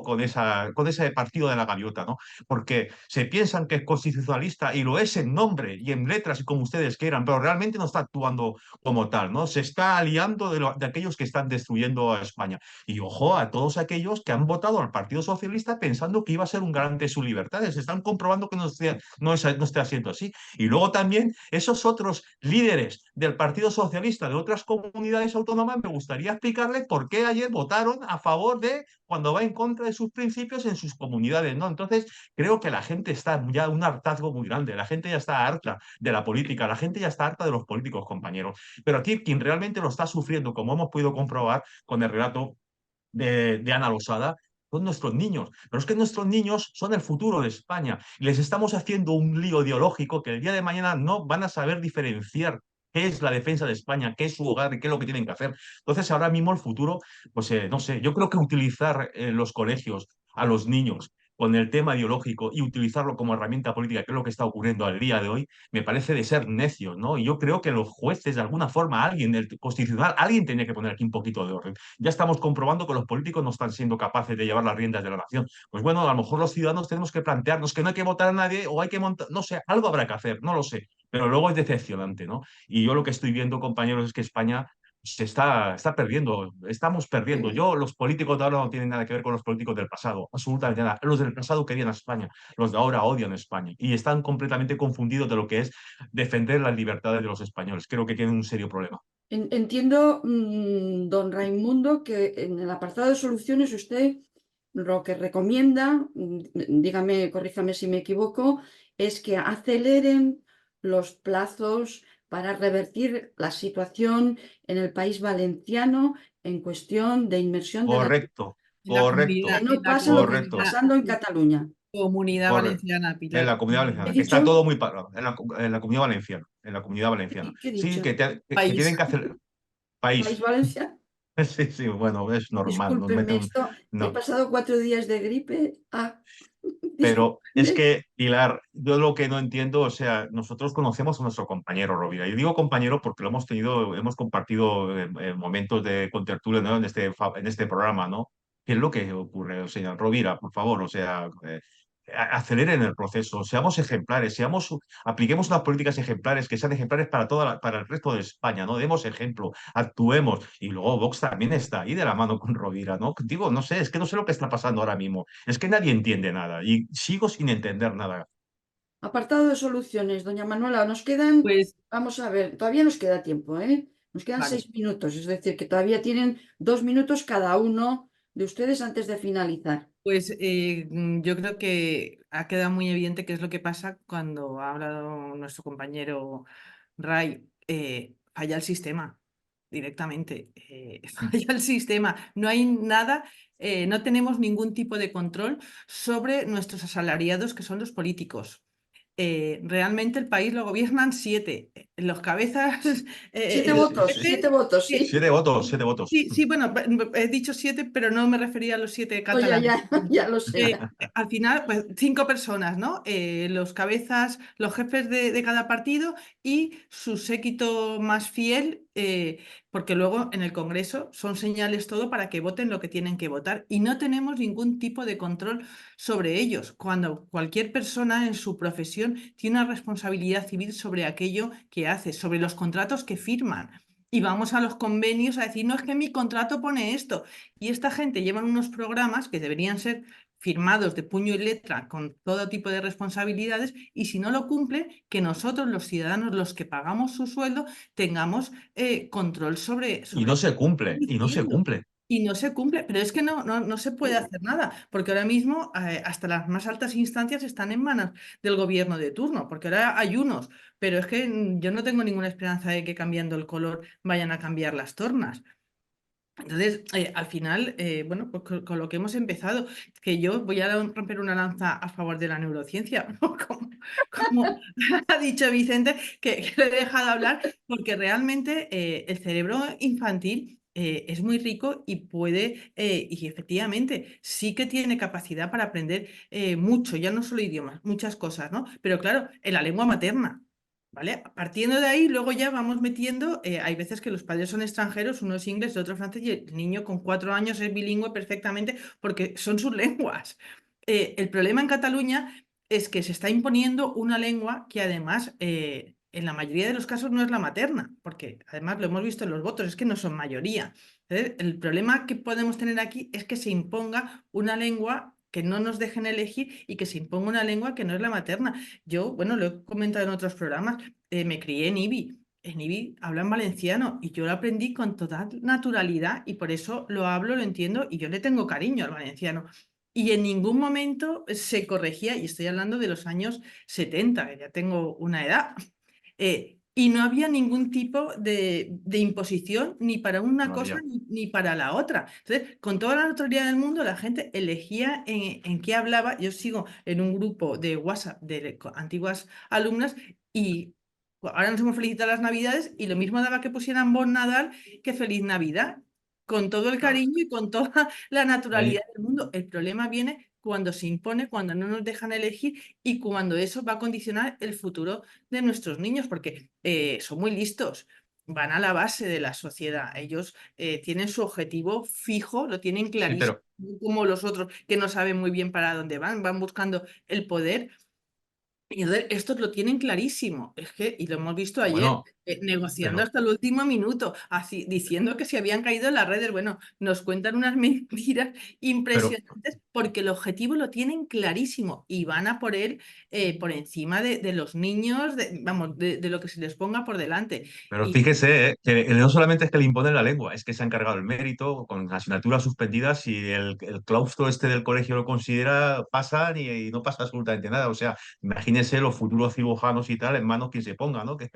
con ese partido de la gaviota, ¿no? Porque se piensan que es constitucionalista y lo es en nombre y en letras y como ustedes quieran, pero realmente no está actuando como tal, ¿no? Se está aliando de aquellos que están destruyendo a España. Y ojo a todos aquellos que han votado al Partido Socialista pensando que iba a ser un garante de sus libertades. Están comprobando que no esté siendo así. Y luego también esos otros líderes del Partido Socialista de otras comunidades autónomas, me gustaría explicarles por qué ayer votaron a favor de cuando va en contra de sus principios en sus comunidades, ¿no? Entonces, creo que la gente está ya un hartazgo muy grande. La gente ya está harta de la política. La gente ya está harta de los políticos, compañeros. Pero aquí quien realmente lo está sufriendo, como hemos podido comprobar con el relato de Ana Losada, son nuestros niños. Pero es que nuestros niños son el futuro de España y les estamos haciendo un lío ideológico que el día de mañana no van a saber diferenciar qué es la defensa de España, qué es su hogar y qué es lo que tienen que hacer. Entonces, ahora mismo el futuro, pues no sé, yo creo que utilizar los colegios a los niños con el tema ideológico y utilizarlo como herramienta política, que es lo que está ocurriendo al día de hoy, me parece de ser necios, ¿no? Y yo creo que los jueces, de alguna forma, alguien del Constitucional, alguien tenía que poner aquí un poquito de orden. Ya estamos comprobando que los políticos no están siendo capaces de llevar las riendas de la nación. Pues bueno, a lo mejor los ciudadanos tenemos que plantearnos que no hay que votar a nadie o hay que montar, no sé, algo habrá que hacer, no lo sé, pero luego es decepcionante, ¿no? Y yo lo que estoy viendo, compañeros, es que España está perdiendo, estamos perdiendo. Los políticos de ahora no tienen nada que ver con los políticos del pasado, absolutamente nada. Los del pasado querían a España, los de ahora odian a España y están completamente confundidos de lo que es defender las libertades de los españoles. Creo que tienen un serio problema. Entiendo, don Raimundo, que en el apartado de soluciones usted lo que recomienda, dígame, corríjame si me equivoco, es que aceleren los plazos para revertir la situación en el país valenciano en cuestión de inmersión de Correcto, En la correcto, comunidad, que no en la pase lo que está correcto. pasando en Cataluña. comunidad Correcto. valenciana, En Pilar. la Comunidad ¿He Valenciana, que está dicho? todo muy parado, en la Comunidad Valenciana, en la Comunidad Valenciana. ¿Qué he Sí, dicho? que País. tienen que hacer, País Valenciano. Sí, sí, bueno, es normal, nos Discúlpenme, meten... esto, he No, pasado 4 días de gripe. Ah, pero es discúlpenme. que, Pilar, yo lo que no entiendo, o sea, nosotros conocemos a nuestro compañero Rovira. Y digo compañero porque lo hemos tenido, hemos compartido momentos de contertulio, ¿no? En este programa, ¿no? ¿Qué es lo que ocurre? O sea, Rovira, por favor, o sea, aceleren el proceso, seamos ejemplares, apliquemos unas políticas ejemplares que sean ejemplares para para el resto de España, ¿no? Demos ejemplo, actuemos. Y luego Vox también está ahí de la mano con Rovira, ¿no? Digo, no sé, es que no sé lo que está pasando ahora mismo. Es que nadie entiende nada y sigo sin entender nada. Apartado de soluciones, doña Manuela, nos quedan, Pues, vamos a ver, todavía nos queda tiempo, ¿eh? Nos quedan vale. 6 minutos, es decir, que todavía tienen 2 minutos cada uno de ustedes antes de finalizar. Pues yo creo que ha quedado muy evidente qué es lo que pasa cuando ha hablado nuestro compañero Ray. Falla el sistema directamente. Falla el sistema. No hay nada, no tenemos ningún tipo de control sobre nuestros asalariados, que son los políticos. Realmente el país lo gobiernan 7. Los cabezas, Siete el votos, jefe, 7 votos, sí. 7 votos, 7 votos. sí, sí, bueno, he dicho 7, pero no me refería a los 7 No, ya, catalanes. ya, ya lo sé. Al final, pues 5 personas, ¿no? Los cabezas, los jefes de cada partido y su séquito más fiel, porque luego en el Congreso son señales todo para que voten lo que tienen que votar y no tenemos ningún tipo de control sobre ellos, cuando cualquier persona en su profesión tiene una responsabilidad civil sobre aquello que hace, sobre los contratos que firman. Y vamos a los convenios a decir, no, es que mi contrato pone esto. Y esta gente lleva unos programas que deberían ser firmados de puño y letra con todo tipo de responsabilidades y si no lo cumple, que nosotros los ciudadanos, los que pagamos su sueldo, tengamos control Y sobre no lo que se cumple, están y no se diciendo. cumple. Y no se cumple, pero es que no se puede hacer nada, porque ahora mismo hasta las más altas instancias están en manos del gobierno de turno, porque ahora hay unos, pero es que yo no tengo ninguna esperanza de que cambiando el color vayan a cambiar las tornas. Entonces, al final, bueno, pues con lo que hemos empezado, que yo voy a romper una lanza a favor de la neurociencia, ¿no? Como ha dicho Vicente, que lo he dejado hablar, porque realmente el cerebro infantil es muy rico y puede, y efectivamente, sí que tiene capacidad para aprender mucho, ya no solo idiomas, muchas cosas, ¿no? Pero claro, en la lengua materna. ¿Vale? Partiendo de ahí, luego ya vamos metiendo, hay veces que los padres son extranjeros, uno es inglés, el otro francés, y el niño con 4 años es bilingüe perfectamente porque son sus lenguas. El problema en Cataluña es que se está imponiendo una lengua que además, en la mayoría de los casos, no es la materna, porque además lo hemos visto en los votos, es que no son mayoría. Entonces, el problema que podemos tener aquí es que se imponga una lengua que no nos dejen elegir y que se imponga una lengua que no es la materna. Yo, bueno, lo he comentado en otros programas, me crié en IBI. En IBI hablan valenciano y yo lo aprendí con total naturalidad y por eso lo hablo, lo entiendo y yo le tengo cariño al valenciano. Y en ningún momento se corregía, y estoy hablando de los años 70, que ya tengo una edad, y no había ningún tipo de imposición ni para una No cosa había. ni para la otra. Entonces, con toda la naturalidad del mundo, la gente elegía en qué hablaba. Yo sigo en un grupo de WhatsApp de antiguas alumnas y ahora nos hemos felicitado las Navidades y lo mismo daba que pusieran Bon Nadal que Feliz Navidad, con todo el Claro. cariño y con toda la Ahí, naturalidad del mundo. El problema viene cuando se impone, cuando no nos dejan elegir y cuando eso va a condicionar el futuro de nuestros niños, porque son muy listos, van a la base de la sociedad, ellos tienen su objetivo fijo, lo tienen sí, clarísimo, pero, como los otros que no saben muy bien para dónde van buscando el poder. Y entonces estos lo tienen clarísimo, es que, y lo hemos visto ayer, bueno, negociando pero, hasta el último minuto, así, diciendo que se habían caído en las redes. Bueno, nos cuentan unas mentiras pero, impresionantes porque el objetivo lo tienen clarísimo y van a por él por encima de los niños, vamos, de lo que se les ponga por delante. Pero Y fíjese, que no solamente es que le imponen la lengua, es que se han cargado el mérito con asignaturas suspendidas y el claustro este del colegio lo considera, pasan y no pasa absolutamente nada. O sea, imagínense los futuros cirujanos y tal en manos quien se ponga, ¿no? Que,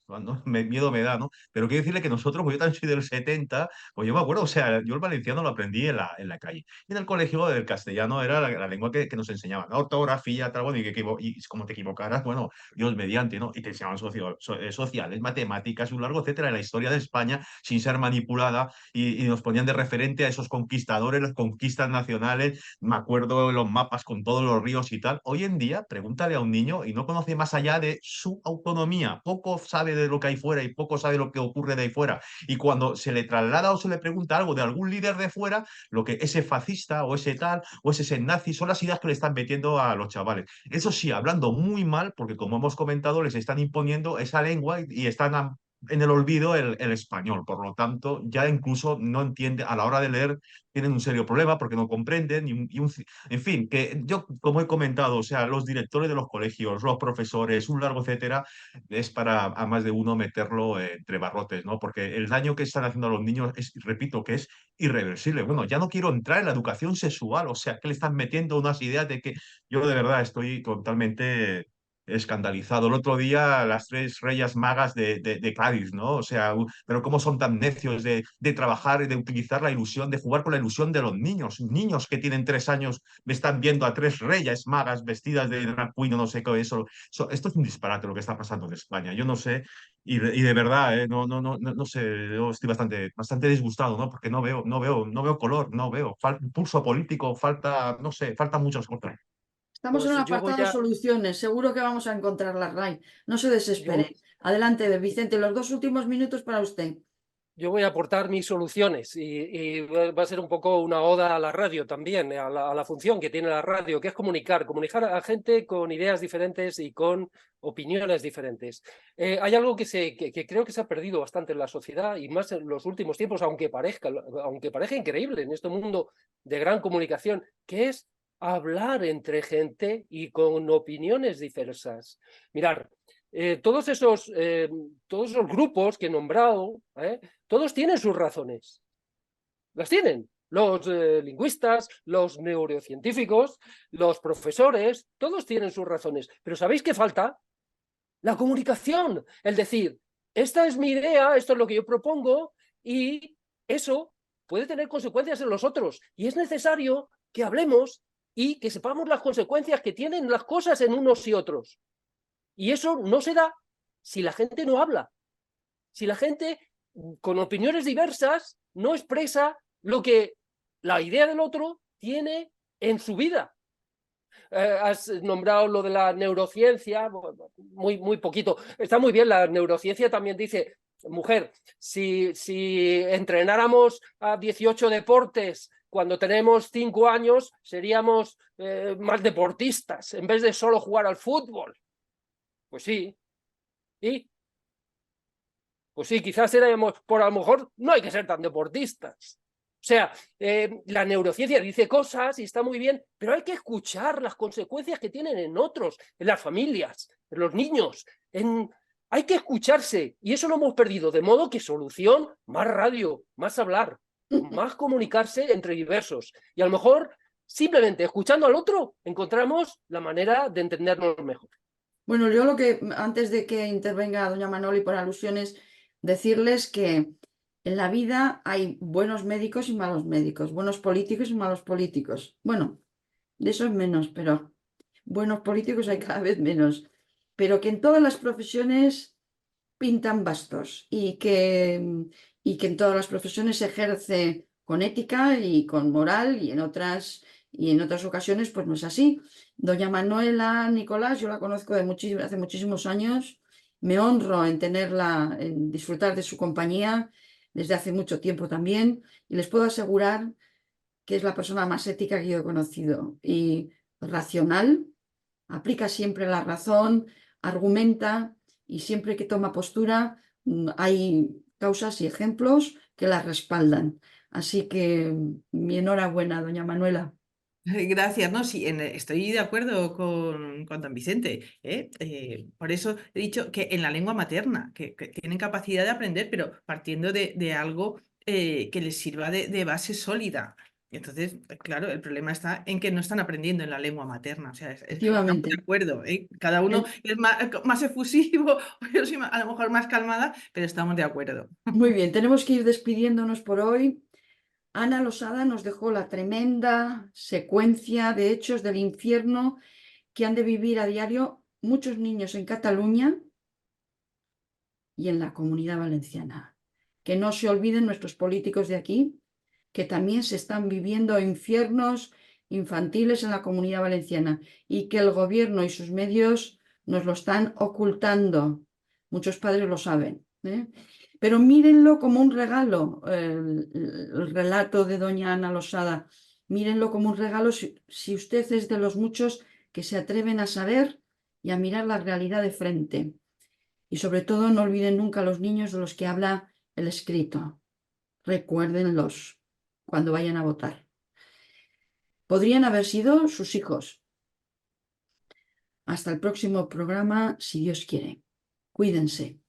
no, miedo me da, ¿no? Pero quiero decirle que nosotros, pues yo también soy del 70, pues yo me acuerdo, o sea, yo el valenciano lo aprendí en la calle. Y en el colegio el castellano era la lengua que nos enseñaban, ¿no? Ortografía, tal, bueno, y como te equivocaras, bueno, Dios mediante, ¿no? Y te enseñaban sociales, matemáticas, un largo etcétera, de la historia de España sin ser manipulada y nos ponían de referente a esos conquistadores, las conquistas nacionales, me acuerdo de los mapas con todos los ríos y tal. Hoy en día, pregúntale a un niño y no conoce más allá de su autonomía, poco sabe de lo que hay fuera y poco sabe lo que ocurre de ahí fuera. Y cuando se le traslada o se le pregunta algo de algún líder de fuera, lo que ese fascista o ese tal o ese nazi son las ideas que le están metiendo a los chavales. Eso sí, hablando muy mal, porque como hemos comentado, les están imponiendo esa lengua y están en el olvido el español. Por lo tanto, ya incluso no entiende, a la hora de leer, tienen un serio problema porque no comprenden. En fin, que yo, como he comentado, o sea, los directores de los colegios, los profesores, un largo etcétera, es para a más de uno meterlo entre barrotes, ¿no? Porque el daño que están haciendo a los niños es, repito, que es irreversible. Bueno, ya no quiero entrar en la educación sexual, o sea, que le están metiendo unas ideas de que yo de verdad estoy totalmente escandalizado. El otro día las tres reyes magas de Cádiz, ¿no? O sea, pero cómo son tan necios de trabajar y de utilizar la ilusión, de jugar con la ilusión de los niños. Niños que tienen 3 años me están viendo a tres reyes magas vestidas de drag queen o no sé qué eso. Esto es un disparate lo que está pasando en España. Yo no sé, y de verdad, no sé, yo estoy bastante disgustado, ¿no? Porque no veo color, no veo. Falta pulso político, falta, no sé, falta muchas cosas. Estamos en Pues el yo voy apartado a, soluciones. Seguro que vamos a encontrarlas, Ray. No se desespere. yo, Adelante, Vicente, los 2 últimos minutos para usted. yo voy a aportar mis soluciones y va a ser un poco una oda a la radio también, a la función que tiene la radio, que es comunicar a gente con ideas diferentes y con opiniones diferentes. Hay algo que creo que se ha perdido bastante en la sociedad y más en los últimos tiempos, aunque parezca increíble en este mundo de gran comunicación, que es hablar entre gente y con opiniones diversas. Mirar, todos esos grupos que he nombrado, todos tienen sus razones. Las tienen. Los lingüistas, los neurocientíficos, los profesores, todos tienen sus razones. Pero ¿sabéis qué falta? La comunicación. El decir, esta es mi idea, esto es lo que yo propongo y eso puede tener consecuencias en los otros. Y es necesario que hablemos y que sepamos las consecuencias que tienen las cosas en unos y otros. Y eso no se da si la gente no habla. Si la gente con opiniones diversas no expresa lo que la idea del otro tiene en su vida. Has nombrado lo de la neurociencia, muy poquito. Está muy bien, la neurociencia también dice, mujer, si entrenáramos a 18 deportes cuando tenemos 5 años, seríamos más deportistas, en vez de solo jugar al fútbol. Pues sí. ¿Y? Pues sí, quizás éramos, por a lo mejor no hay que ser tan deportistas. O sea, la neurociencia dice cosas y está muy bien, pero hay que escuchar las consecuencias que tienen en otros, en las familias, en los niños. Hay que escucharse y eso lo hemos perdido. De modo que solución, más radio, más hablar, más comunicarse entre diversos. Y a lo mejor, simplemente escuchando al otro, encontramos la manera de entendernos mejor. Bueno, yo antes de que intervenga doña Manoli por alusiones, decirles que en la vida hay buenos médicos y malos médicos, buenos políticos y malos políticos. Bueno, de eso es menos, pero buenos políticos hay cada vez menos. Pero que en todas las profesiones pintan bastos y que en todas las profesiones se ejerce con ética y con moral y en otras ocasiones pues no es así. Doña Manuela Nicolás, yo la conozco hace muchísimos años, me honro en en disfrutar de su compañía desde hace mucho tiempo también y les puedo asegurar que es la persona más ética que yo he conocido y racional, aplica siempre la razón, argumenta y siempre que toma postura hay causas y ejemplos que la respaldan. Así que mi enhorabuena, doña Manuela. Gracias, no, sí, estoy de acuerdo con don Vicente. Por eso he dicho que en la lengua materna, que tienen capacidad de aprender, pero partiendo de algo que les sirva de base sólida. Entonces, claro, el problema está en que no están aprendiendo en la lengua materna. O sea, estamos Efectivamente. de acuerdo, ¿eh? Cada uno es más efusivo, yo soy a lo mejor más calmada, pero estamos de acuerdo. Muy bien, tenemos que ir despidiéndonos por hoy. Ana Losada nos dejó la tremenda secuencia de hechos del infierno que han de vivir a diario muchos niños en Cataluña y en la Comunidad Valenciana. Que no se olviden nuestros políticos de aquí, que también se están viviendo infiernos infantiles en la Comunidad Valenciana y que el gobierno y sus medios nos lo están ocultando. Muchos padres lo saben, ¿eh? Pero mírenlo como un regalo, el relato de doña Ana Losada. Mírenlo como un regalo si usted es de los muchos que se atreven a saber y a mirar la realidad de frente. Y sobre todo no olviden nunca a los niños de los que habla el escrito. Recuérdenlos cuando vayan a votar. Podrían haber sido sus hijos. Hasta el próximo programa, si Dios quiere. Cuídense.